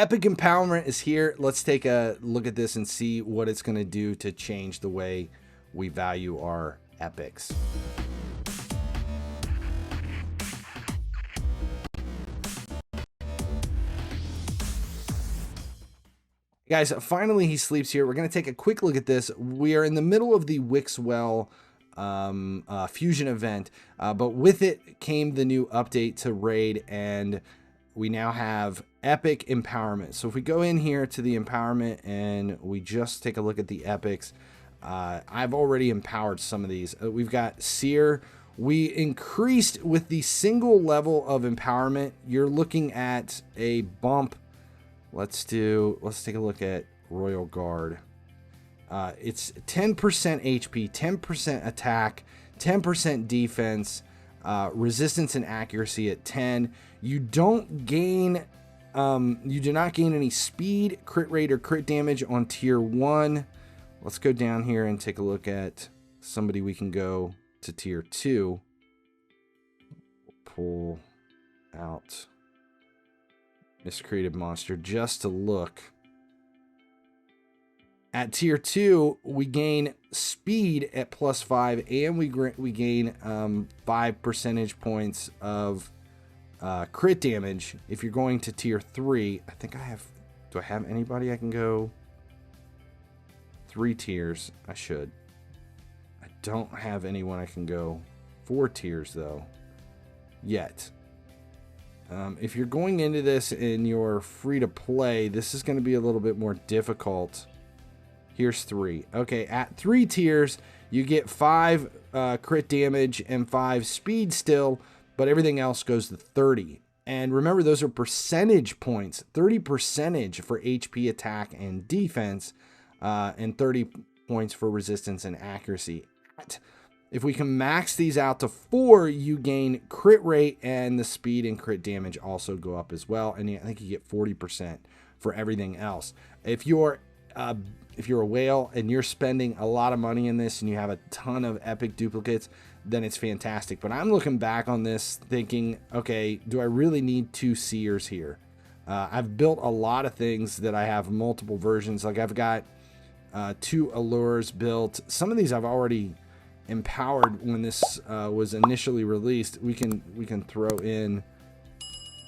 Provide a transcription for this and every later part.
Epic Empowerment is here. Let's take a look at this and see what it's going to do to change the way we value our epics. Guys, finally he sleeps here. We're going to take a quick look at this. We are in the middle of the Wixwell fusion event, but with it came the new update to Raid, and we now have epic empowerment. So if we go in here to the empowerment and we just take a look at the epics, I've already empowered some of these. We've got Seer. We increased with the single level of empowerment. You're looking at a bump. Let's take a look at Royal Guard. It's 10% HP, 10% attack, 10% defense, resistance and accuracy at 10. You don't gain, you do not gain any speed, crit rate, or crit damage on tier 1. Let's go down here and take a look at somebody we can go to tier 2. Pull out Miscreated Monster just to look. At tier 2, we gain speed at +5, and we gain 5 percentage points of crit damage. If you're going to tier 3, I think I have. Do I have anybody I can go 3 tiers? I should. I don't have anyone I can go 4 tiers though yet. If you're going into this and you're free to play, this is going to be a little bit more difficult. Here's 3. Okay, at 3 tiers, you get 5 crit damage and 5 speed still, but everything else goes to 30. And remember, those are percentage points. 30% for HP, attack, and defense, and 30 points for resistance and accuracy. If we can max these out to 4, you gain crit rate, and the speed and crit damage also go up as well. And I think you get 40% for everything else. If you're a whale and you're spending a lot of money in this and you have a ton of epic duplicates, then it's fantastic. But I'm looking back on this thinking, okay, do I really need 2 seers here? I've built a lot of things that I have multiple versions. Like I've got 2 allures built. Some of these I've already empowered when this was initially released. We can throw in,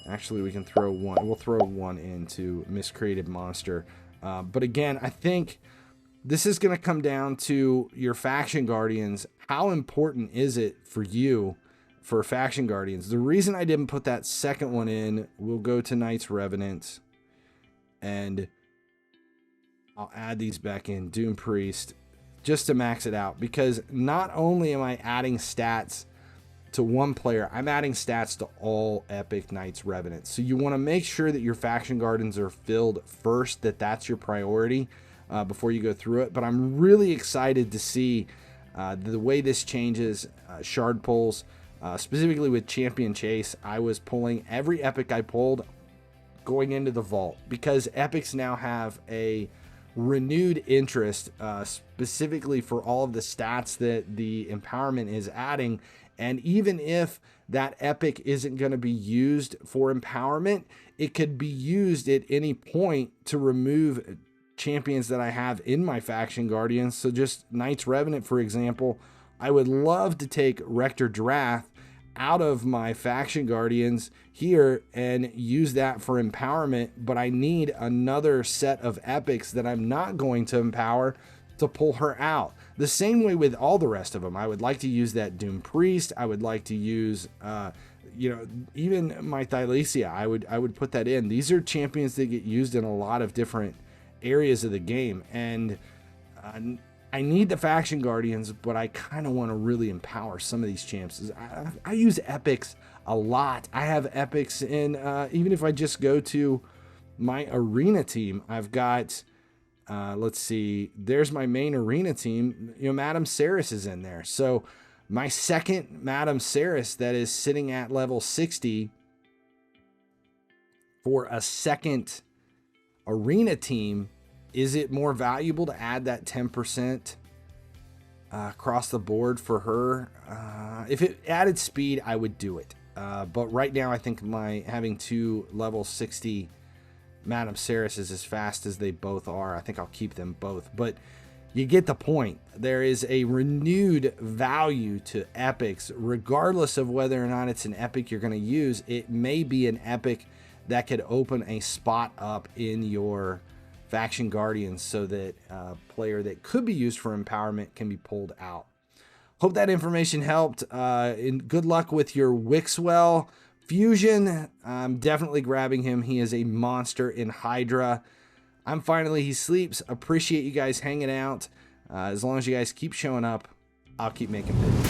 actually we can throw one. We'll throw one into Miscreated Monster. But again, I think this is going to come down to your faction guardians. How important is it for you for faction guardians? The reason I didn't put that second one in, we'll go to Knights Revenant and I'll add these back in, Doom Priest, just to max it out, because not only am I adding stats to one player, I'm adding stats to all epic Knights Revenants. So you want to make sure that your faction guardians are filled first, that's your priority before you go through it. But I'm really excited to see the way this changes shard pulls, specifically with Champion Chase. I was pulling every epic I pulled going into the vault, because epics now have a renewed interest specifically for all of the stats that the empowerment is adding. And even if that epic isn't going to be used for empowerment, it could be used at any point to remove champions that I have in my faction guardians. So just Knights Revenant, for example, I would love to take Rector Drath out of my faction guardians here and use that for empowerment, but I need another set of epics that I'm not going to empower to pull her out. The same way with all the rest of them. I would like to use that Doom Priest. I would like to use even my Thylacia. I would put that in. These are champions that get used in a lot of different areas of the game, and I need the faction guardians, but I kind of want to really empower some of these champs. I use epics a lot. I have epics in, even if I just go to my arena team, I've got, let's see, there's my main arena team. Madame Ceres is in there. So my second Madame Ceres that is sitting at level 60 for a second arena team, is it more valuable to add that 10% across the board for her? If it added speed, I would do it. But right now, I think having 2 level 60 Madame Ceres is as fast as they both are. I think I'll keep them both. But you get the point. There is a renewed value to epics, regardless of whether or not it's an epic you're going to use. It may be an epic that could open a spot up in your faction guardians so that a player that could be used for empowerment can be pulled out. Hope that information helped. And good luck with your Wixwell fusion. I'm definitely grabbing him. He is a monster in HYDRA. I'm FinallyHeSleeps. Appreciate you guys hanging out. As long as you guys keep showing up, I'll keep making videos.